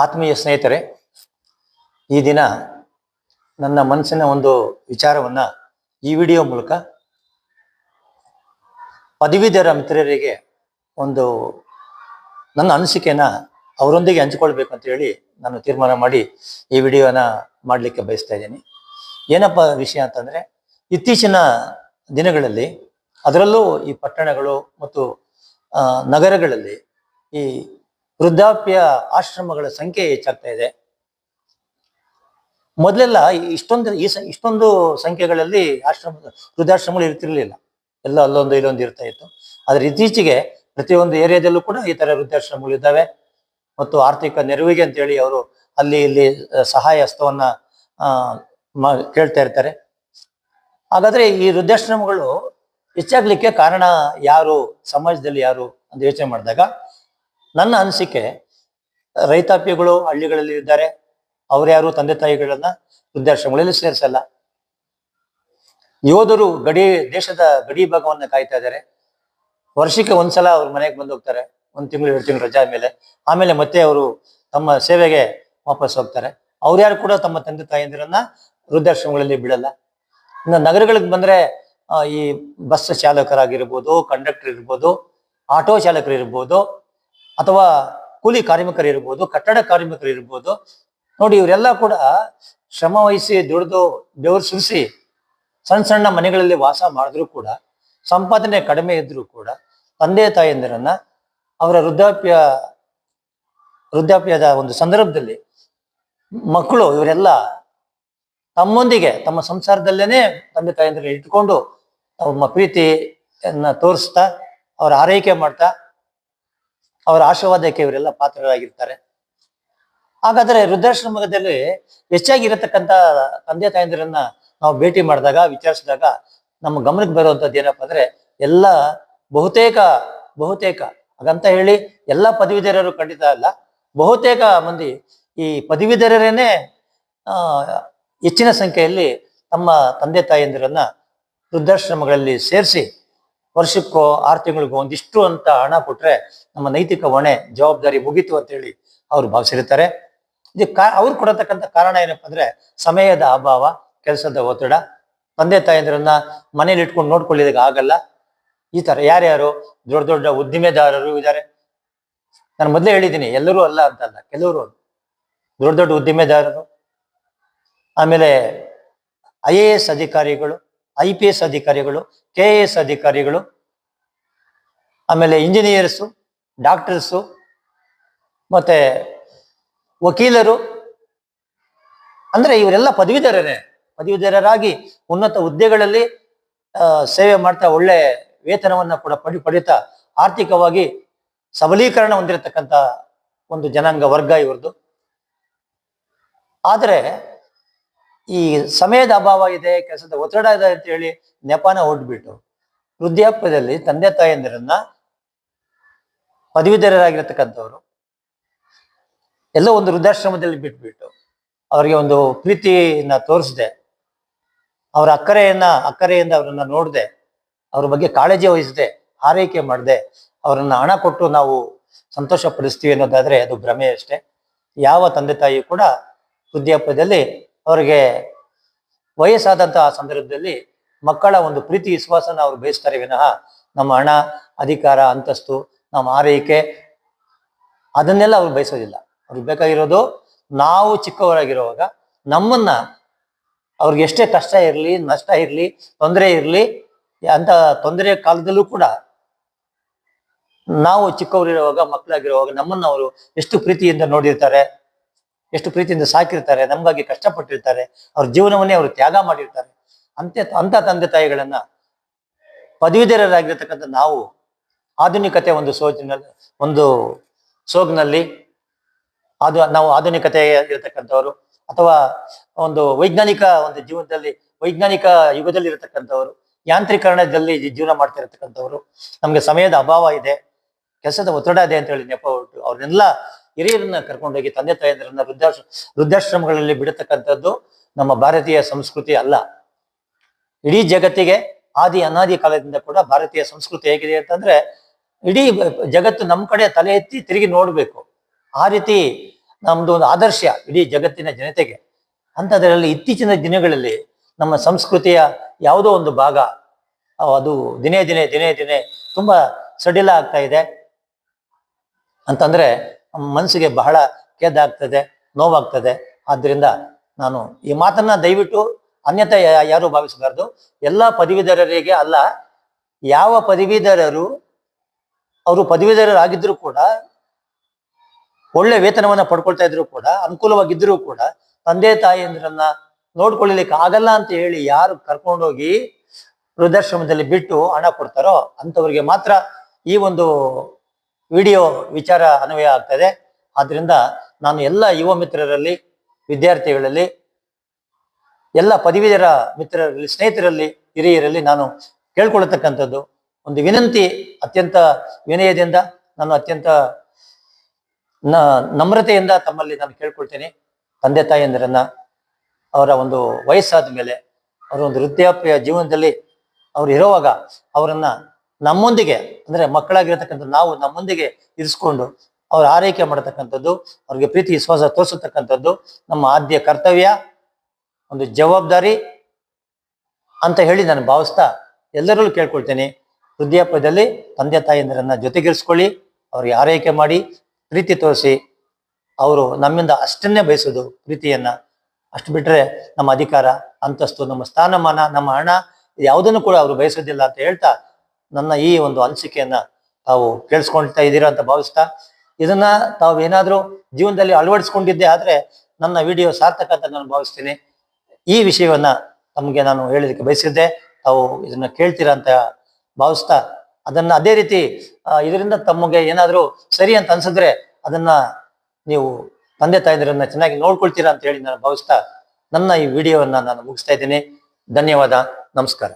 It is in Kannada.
ಆತ್ಮೀಯ ಸ್ನೇಹಿತರೆ, ಈ ದಿನ ನನ್ನ ಮನಸ್ಸಿನ ಒಂದು ವಿಚಾರವನ್ನ ಈ ವಿಡಿಯೋ ಮೂಲಕ ಪದವೀಧರ ಮಿತ್ರರಿಗೆ ಒಂದು ನನ್ನ ಅನಿಸಿಕೆನ ಅವರೊಂದಿಗೆ ಹಂಚಿಕೊಳ್ಬೇಕು ಅಂತ ಹೇಳಿ ನಾನು ತೀರ್ಮಾನ ಮಾಡಿ ಈ ವಿಡಿಯೋನ ಮಾಡಲಿಕ್ಕೆ ಬಯಸ್ತಾ ಇದ್ದೀನಿ. ಏನಪ್ಪ ವಿಷಯ ಅಂತಂದ್ರೆ, ಇತ್ತೀಚಿನ ದಿನಗಳಲ್ಲಿ ಅದರಲ್ಲೂ ಈ ಪಟ್ಟಣಗಳು ಮತ್ತು ನಗರಗಳಲ್ಲಿ ಈ ವೃದ್ಧಾಪ್ಯ ಆಶ್ರಮಗಳ ಸಂಖ್ಯೆ ಹೆಚ್ಚಾಗ್ತಾ ಇದೆ. ಮೊದಲೆಲ್ಲ ಇಷ್ಟೊಂದು ಸಂಖ್ಯೆಗಳಲ್ಲಿ ವೃದ್ಧಾಶ್ರಮಗಳು ಇರ್ತಿರ್ಲಿಲ್ಲ. ಎಲ್ಲ ಅಲ್ಲೊಂದು ಇಲ್ಲೊಂದು ಇರ್ತಾ ಇತ್ತು. ಆದ್ರೆ ಇತ್ತೀಚೆಗೆ ಪ್ರತಿಯೊಂದು ಏರಿಯಾದಲ್ಲೂ ಕೂಡ ಈ ತರ ವೃದ್ಧಾಶ್ರಮಗಳು ಇದ್ದಾವೆ. ಮತ್ತು ಆರ್ಥಿಕ ನೆರವಿಗೆ ಅಂತೇಳಿ ಅವರು ಅಲ್ಲಿ ಇಲ್ಲಿ ಸಹಾಯ ಹಸ್ತವನ್ನ ಕೇಳ್ತಾ ಇರ್ತಾರೆ. ಹಾಗಾದ್ರೆ ಈ ವೃದ್ಧಾಶ್ರಮಗಳು ಹೆಚ್ಚಾಗ್ಲಿಕ್ಕೆ ಕಾರಣ ಯಾರು, ಸಮಾಜದಲ್ಲಿ ಯಾರು ಅಂತ ಯೋಚನೆ ಮಾಡಿದಾಗ ನನ್ನ ಅನಿಸಿಕೆ, ರೈತಾಪಿಗಳು ಹಳ್ಳಿಗಳಲ್ಲಿ ಇದ್ದಾರೆ, ಅವ್ರ್ಯಾರು ತಂದೆ ತಾಯಿಗಳನ್ನ ವೃದ್ಧಾಶ್ರಮಗಳಲ್ಲಿ ಸೇರಿಸಲ್ಲ. ಯೋಧರು ದೇಶದ ಗಡಿ ಭಾಗವನ್ನ ಕಾಯ್ತಾ ಇದ್ದಾರೆ. ವರ್ಷಕ್ಕೆ ಒಂದ್ಸಲ ಅವ್ರ ಮನೆಗೆ ಬಂದು ಹೋಗ್ತಾರೆ, 1 ತಿಂಗಳು 2 ತಿಂಗಳು ರಜಾ ಆಮೇಲೆ ಮತ್ತೆ ಅವರು ತಮ್ಮ ಸೇವೆಗೆ ವಾಪಸ್ ಹೋಗ್ತಾರೆ. ಅವ್ರ್ಯಾರು ಕೂಡ ತಮ್ಮ ತಂದೆ ತಾಯಂದಿರನ್ನ ವೃದ್ಧಾಶ್ರಮಗಳಲ್ಲಿ ಬಿಡಲ್ಲ. ಇನ್ನು ನಗರಗಳಿಗೆ ಬಂದ್ರೆ ಈ ಬಸ್ ಚಾಲಕರಾಗಿರ್ಬೋದು, ಕಂಡಕ್ಟರ್ ಇರ್ಬೋದು, ಆಟೋ ಚಾಲಕರು ಇರ್ಬೋದು, ಅಥವಾ ಕೂಲಿ ಕಾರ್ಮಿಕರು ಇರ್ಬೋದು, ಕಟ್ಟಡ ಕಾರ್ಮಿಕರು ಇರ್ಬೋದು. ನೋಡಿ, ಇವರೆಲ್ಲ ಕೂಡ ಶ್ರಮ ವಹಿಸಿ ದುಡಿದು ಬೆವರು ಸುರಿಸಿ ಸಣ್ಣ ಸಣ್ಣ ಮನೆಗಳಲ್ಲಿ ವಾಸ ಮಾಡಿದ್ರು ಕೂಡ, ಸಂಪಾದನೆ ಕಡಿಮೆ ಇದ್ರೂ ಕೂಡ ತಂದೆ ತಾಯಂದಿರನ್ನ ಅವರ ವೃದ್ಧಾಪ್ಯದ ಒಂದು ಸಂದರ್ಭದಲ್ಲಿ ಮಕ್ಕಳು ಇವರೆಲ್ಲ ತಮ್ಮೊಂದಿಗೆ ತಮ್ಮ ಸಂಸಾರದಲ್ಲೇನೆ ತಂದೆ ತಾಯಂದಿರನ್ನ ಇಟ್ಕೊಂಡು ತಮ್ಮ ಪ್ರೀತಿಯನ್ನ ತೋರಿಸ್ತಾ, ಅವರ ಆರೈಕೆ ಮಾಡ್ತಾ, ಅವರ ಆಶೀರ್ವಾದಕ್ಕೆ ಇವರೆಲ್ಲ ಪಾತ್ರರಾಗಿರ್ತಾರೆ. ಹಾಗಾದ್ರೆ ವೃದ್ಧಾಶ್ರಮದಲ್ಲಿ ಹೆಚ್ಚಾಗಿರತಕ್ಕಂಥ ತಂದೆ ತಾಯಂದಿರನ್ನ ನಾವು ಭೇಟಿ ಮಾಡಿದಾಗ, ವಿಚಾರಿಸಿದಾಗ ನಮ್ಮ ಗಮನಕ್ಕೆ ಬರುವಂಥದ್ದು ಏನಪ್ಪಾ ಅಂದ್ರೆ, ಎಲ್ಲ ಬಹುತೇಕ ಹಾಗಂತ ಹೇಳಿ ಎಲ್ಲ ಪದವೀಧರರು ಖಂಡಿತ ಅಲ್ಲ, ಬಹುತೇಕ ಮಂದಿ ಈ ಪದವೀಧರರೇನೆ ಹೆಚ್ಚಿನ ಸಂಖ್ಯೆಯಲ್ಲಿ ತಮ್ಮ ತಂದೆ ತಾಯಂದಿರನ್ನ ವೃದ್ಧಾಶ್ರಮಗಳಲ್ಲಿ ಸೇರಿಸಿ ವರ್ಷಕ್ಕೋ 6 ತಿಂಗಳಿಗೋ ಒಂದಿಷ್ಟು ಅಂತ ಹಣ ಕೊಟ್ರೆ ನಮ್ಮ ನೈತಿಕ ಹೊಣೆ ಜವಾಬ್ದಾರಿ ಮುಗೀತು ಅಂತ ಹೇಳಿ ಅವ್ರು ಭಾವಿಸಿರ್ತಾರೆ. ಅವ್ರು ಕೊಡತಕ್ಕಂಥ ಕಾರಣ ಏನಪ್ಪಾ ಅಂದ್ರೆ, ಸಮಯದ ಅಭಾವ, ಕೆಲಸದ ಒತ್ತಡ, ತಂದೆ ತಾಯಂದಿರನ್ನ ಮನೇಲಿ ಇಟ್ಕೊಂಡು ನೋಡ್ಕೊಳ್ಳಿದಾಗ ಆಗಲ್ಲ. ಈ ತರ ಯಾರ್ಯಾರು ದೊಡ್ಡ ದೊಡ್ಡ ಉದ್ದಿಮೆದಾರರು ಇದ್ದಾರೆ. ನಾನು ಮೊದಲೇ ಹೇಳಿದ್ದೀನಿ, ಎಲ್ಲರೂ ಅಲ್ಲ ಅಂತಲ್ಲ, ಕೆಲವರು ದೊಡ್ಡ ದೊಡ್ಡ ಉದ್ದಿಮೆದಾರರು, ಆಮೇಲೆ IAS ಅಧಿಕಾರಿಗಳು, IPS ಅಧಿಕಾರಿಗಳು, KAS ಅಧಿಕಾರಿಗಳು, ಆಮೇಲೆ ಇಂಜಿನಿಯರ್ಸು, ಡಾಕ್ಟರ್ಸು, ಮತ್ತೆ ವಕೀಲರು. ಅಂದ್ರೆ ಇವರೆಲ್ಲ ಪದವೀಧರರಾಗಿ ಉನ್ನತ ಹುದ್ದೆಗಳಲ್ಲಿ ಸೇವೆ ಮಾಡ್ತಾ ಒಳ್ಳೆ ವೇತನವನ್ನ ಕೂಡ ಪಡಿತಾ ಆರ್ಥಿಕವಾಗಿ ಸಬಲೀಕರಣ ಹೊಂದಿರತಕ್ಕಂಥ ಒಂದು ಜನಾಂಗ ವರ್ಗ ಇವ್ರದ್ದು. ಆದ್ರೆ ಈ ಸಮಯದ ಅಭಾವ ಇದೆ, ಕೆಲಸದ ಒತ್ತಡ ಇದೆ ಅಂತ ಹೇಳಿ ನೆಪನ ಹೊಡ್ಬಿಟ್ಟು ವೃದ್ಧಾಪ್ಯದಲ್ಲಿ ತಂದೆ ತಾಯಂದಿರನ್ನ ಪದವೀಧರರಾಗಿರ್ತಕ್ಕಂಥವ್ರು ಎಲ್ಲ ಒಂದು ವೃದ್ಧಾಶ್ರಮದಲ್ಲಿ ಬಿಟ್ಬಿಟ್ಟು ಅವರಿಗೆ ಒಂದು ಪ್ರೀತಿಯನ್ನ ತೋರಿಸದೆ, ಅವರ ಅಕ್ಕರೆಯಿಂದ ಅವರನ್ನ ನೋಡದೆ, ಅವ್ರ ಬಗ್ಗೆ ಕಾಳಜಿ ವಹಿಸದೆ, ಆರೈಕೆ ಮಾಡದೆ, ಅವರನ್ನ ಹಣ ಕೊಟ್ಟು ನಾವು ಸಂತೋಷ ಪಡಿಸ್ತೀವಿ ಅನ್ನೋದಾದ್ರೆ ಅದು ಭ್ರಮೆ ಅಷ್ಟೇ. ಯಾವ ತಂದೆ ತಾಯಿ ಕೂಡ ವೃದ್ಧಾಪ್ಯದಲ್ಲಿ ಅವರಿಗೆ ವಯಸ್ಸಾದಂತಹ ಸಂದರ್ಭದಲ್ಲಿ ಮಕ್ಕಳ ಒಂದು ಪ್ರೀತಿ ವಿಶ್ವಾಸನ ಅವ್ರು ಬಯಸ್ತಾರೆ ವಿನಃ ನಮ್ಮ ಹಣ, ಅಧಿಕಾರ, ಅಂತಸ್ತು, ನಮ್ಮ ಆರೈಕೆ ಅದನ್ನೆಲ್ಲ ಅವ್ರು ಬಯಸೋದಿಲ್ಲ. ಅವ್ರಿಗೆ ಬೇಕಾಗಿರೋದು ನಾವು ಚಿಕ್ಕವರಾಗಿರುವಾಗ ನಮ್ಮನ್ನ, ಅವ್ರಿಗೆ ಎಷ್ಟೇ ಕಷ್ಟ ಇರಲಿ, ನಷ್ಟ ಇರಲಿ, ತೊಂದರೆ ಇರಲಿ, ಅಂತ ತೊಂದರೆ ಕಾಲದಲ್ಲೂ ಕೂಡ ನಾವು ಚಿಕ್ಕವರಿರುವಾಗ, ಮಕ್ಕಳಾಗಿರುವಾಗ ನಮ್ಮನ್ನ ಅವರು ಎಷ್ಟು ಪ್ರೀತಿಯಿಂದ ನೋಡಿರ್ತಾರೆ, ಎಷ್ಟು ಪ್ರೀತಿಯಿಂದ ಸಾಕಿರ್ತಾರೆ, ನಮ್ಗಾಗಿ ಕಷ್ಟಪಟ್ಟಿರ್ತಾರೆ, ಅವ್ರ ಜೀವನವನ್ನೇ ಅವರು ತ್ಯಾಗ ಮಾಡಿರ್ತಾರೆ. ಅಂತ ತಂದೆ ತಾಯಿಗಳನ್ನ ಪದವೀಧರರಾಗಿರ್ತಕ್ಕಂಥ ನಾವು ಆಧುನಿಕತೆ ಒಂದು ಸೋಗಿನಲ್ಲಿ ನಾವು ಆಧುನಿಕತೆ ಇರತಕ್ಕಂಥವ್ರು, ಅಥವಾ ಒಂದು ವೈಜ್ಞಾನಿಕ ಒಂದು ಜೀವನದಲ್ಲಿ, ವೈಜ್ಞಾನಿಕ ಯುಗದಲ್ಲಿ ಇರತಕ್ಕಂಥವ್ರು, ಯಾಂತ್ರೀಕರಣದಲ್ಲಿ ಜೀವನ ಮಾಡ್ತಾ ಇರತಕ್ಕಂಥವ್ರು, ನಮ್ಗೆ ಸಮಯದ ಅಭಾವ ಇದೆ, ಕೆಲಸದ ಒತ್ತಡ ಇದೆ ಅಂತ ಹೇಳಿ ನೆಪ ಹೊರಟು ಅವ್ರನ್ನೆಲ್ಲ ಹಿರಿಯರನ್ನ ಕರ್ಕೊಂಡೋಗಿ ತಂದೆ ತಾಯಂದಿರನ್ನ ವೃದ್ಧಾಶ್ರಮಗಳಲ್ಲಿ ಬಿಡತಕ್ಕಂಥದ್ದು ನಮ್ಮ ಭಾರತೀಯ ಸಂಸ್ಕೃತಿ ಅಲ್ಲ. ಇಡೀ ಜಗತ್ತಿಗೆ ಅನಾದಿ ಕಾಲದಿಂದ ಕೂಡ ಭಾರತೀಯ ಸಂಸ್ಕೃತಿ ಹೇಗಿದೆ ಅಂತಂದ್ರೆ, ಇಡೀ ಜಗತ್ತು ನಮ್ಮ ಕಡೆ ತಲೆ ಎತ್ತಿ ತಿರುಗಿ ನೋಡ್ಬೇಕು. ಆ ರೀತಿ ನಮ್ದು ಒಂದು ಆದರ್ಶ ಇಡೀ ಜಗತ್ತಿನ ಜನತೆಗೆ. ಅಂಥದ್ರಲ್ಲಿ ಇತ್ತೀಚಿನ ದಿನಗಳಲ್ಲಿ ನಮ್ಮ ಸಂಸ್ಕೃತಿಯ ಯಾವುದೋ ಒಂದು ಭಾಗ ಅದು ದಿನೇ ದಿನೇ ತುಂಬಾ ಸಡಿಲ ಆಗ್ತಾ ಇದೆ ಅಂತಂದ್ರೆ ಮನಸ್ಸಿಗೆ ಬಹಳ ಖೇದಾಗ್ತದೆ, ನೋವಾಗ್ತದೆ. ಆದ್ರಿಂದ ನಾನು ಈ ಮಾತನ್ನ ದಯವಿಟ್ಟು ಅನ್ಯತಾ ಯಾರು ಭಾವಿಸಬಾರ್ದು. ಎಲ್ಲ ಪದವೀಧರರಿಗೆ ಅಲ್ಲ, ಯಾವ ಪದವೀಧರರು ಅವರು ಪದವೀಧರರಾಗಿದ್ರು ಕೂಡ, ಒಳ್ಳೆ ವೇತನವನ್ನ ಪಡ್ಕೊಳ್ತಾ ಇದ್ರು ಕೂಡ, ಅನುಕೂಲವಾಗಿದ್ರು ಕೂಡ ತಂದೆ ತಾಯಿಯಂದ್ರನ್ನ ನೋಡ್ಕೊಳ್ಳಿಕ್ಕೆ ಆಗಲ್ಲ ಅಂತ ಹೇಳಿ ಯಾರು ಕರ್ಕೊಂಡೋಗಿ ವೃದ್ಧಾಶ್ರಮದಲ್ಲಿ ಬಿಟ್ಟು ಹಣ ಕೊಡ್ತಾರೋ ಅಂಥವ್ರಿಗೆ ಮಾತ್ರ ಈ ಒಂದು ವಿಡಿಯೋ ವಿಚಾರ ಅನ್ವಯ ಆಗ್ತದೆ. ಆದ್ರಿಂದ ನಾನು ಎಲ್ಲ ಯುವ ಮಿತ್ರರಲ್ಲಿ, ವಿದ್ಯಾರ್ಥಿಗಳಲ್ಲಿ, ಎಲ್ಲ ಪದವೀಧರ ಮಿತ್ರರಲ್ಲಿ, ಸ್ನೇಹಿತರಲ್ಲಿ, ಹಿರಿಯರಲ್ಲಿ ನಾನು ಕೇಳ್ಕೊಳ್ತಕ್ಕಂಥದ್ದು ಒಂದು ವಿನಂತಿ, ಅತ್ಯಂತ ವಿನಯದಿಂದ, ನಾನು ಅತ್ಯಂತ ನಮ್ರತೆಯಿಂದ ತಮ್ಮಲ್ಲಿ ನಾನು ಕೇಳ್ಕೊಳ್ತೇನೆ. ತಂದೆ ತಾಯಿಯಂದಿರನ್ನ ಅವರ ಒಂದು ವಯಸ್ಸಾದ ಮೇಲೆ, ಅವರ ಒಂದು ವೃದ್ಧಾಪ್ಯ ಜೀವನದಲ್ಲಿ ಅವ್ರು ಇರುವಾಗ ಅವರನ್ನ ನಮ್ಮೊಂದಿಗೆ, ಅಂದ್ರೆ ಮಕ್ಕಳಾಗಿರ್ತಕ್ಕಂಥ ನಾವು ನಮ್ಮೊಂದಿಗೆ ಇರಿಸ್ಕೊಂಡು ಅವ್ರ ಆರೈಕೆ ಮಾಡತಕ್ಕಂಥದ್ದು, ಅವ್ರಿಗೆ ಪ್ರೀತಿ ವಿಶ್ವಾಸ ತೋರಿಸತಕ್ಕಂಥದ್ದು ನಮ್ಮ ಆದ್ಯ ಕರ್ತವ್ಯ, ಒಂದು ಜವಾಬ್ದಾರಿ ಅಂತ ಹೇಳಿ ನಾನು ಭಾವಿಸ್ತಾ ಎಲ್ಲರಲ್ಲೂ ಕೇಳ್ಕೊಳ್ತೇನೆ. ವೃದ್ಧಾಪ್ಯದಲ್ಲಿ ತಂದೆ ತಾಯಿಯಂದಿರನ್ನ ಜೊತೆಗಿರಿಸ್ಕೊಳ್ಳಿ, ಅವ್ರಿಗೆ ಆರೈಕೆ ಮಾಡಿ, ಪ್ರೀತಿ ತೋರಿಸಿ. ಅವರು ನಮ್ಮಿಂದ ಅಷ್ಟನ್ನೇ ಬಯಸೋದು, ಪ್ರೀತಿಯನ್ನ. ಅಷ್ಟು ಬಿಟ್ರೆ ನಮ್ಮ ಅಧಿಕಾರ, ಅಂತಸ್ತು, ನಮ್ಮ ಸ್ಥಾನಮಾನ, ನಮ್ಮ ಹಣ ಯಾವುದನ್ನು ಕೂಡ ಅವರು ಬಯಸೋದಿಲ್ಲ ಅಂತ ಹೇಳ್ತಾ ನನ್ನ ಈ ಒಂದು ಅನಿಸಿಕೆಯನ್ನ ತಾವು ಕೇಳಿಸ್ಕೊಳ್ತಾ ಇದ್ದೀರಾ ಅಂತ ಭಾವಿಸ್ತಾ, ಇದನ್ನ ತಾವು ಏನಾದ್ರೂ ಜೀವನದಲ್ಲಿ ಅಳವಡಿಸ್ಕೊಂಡಿದ್ದೆ ಆದ್ರೆ ನನ್ನ ವಿಡಿಯೋ ಸಾರ್ಥಕ ಅಂತ ನಾನು ಭಾವಿಸ್ತೀನಿ. ಈ ವಿಷಯವನ್ನ ತಮಗೆ ನಾನು ಹೇಳಲಿಕ್ಕೆ ಬಯಸಿದ್ದೆ. ತಾವು ಇದನ್ನ ಕೇಳ್ತೀರಾ ಅಂತ ಭಾವಿಸ್ತಾ, ಅದನ್ನ ಅದೇ ರೀತಿ ಇದರಿಂದ ತಮಗೆ ಏನಾದ್ರೂ ಸರಿ ಅಂತ ಅನ್ಸಿದ್ರೆ ಅದನ್ನ ನೀವು ತಂದೆ ತಾಯಿಯರನ್ನ ಚೆನ್ನಾಗಿ ನೋಡ್ಕೊಳ್ತೀರಾ ಅಂತ ಹೇಳಿ ನಾನು ಭಾವಿಸ್ತಾ ನನ್ನ ಈ ವಿಡಿಯೋವನ್ನ ನಾನು ಮುಗಿಸ್ತಾ ಇದ್ದೀನಿ. ಧನ್ಯವಾದ, ನಮಸ್ಕಾರ.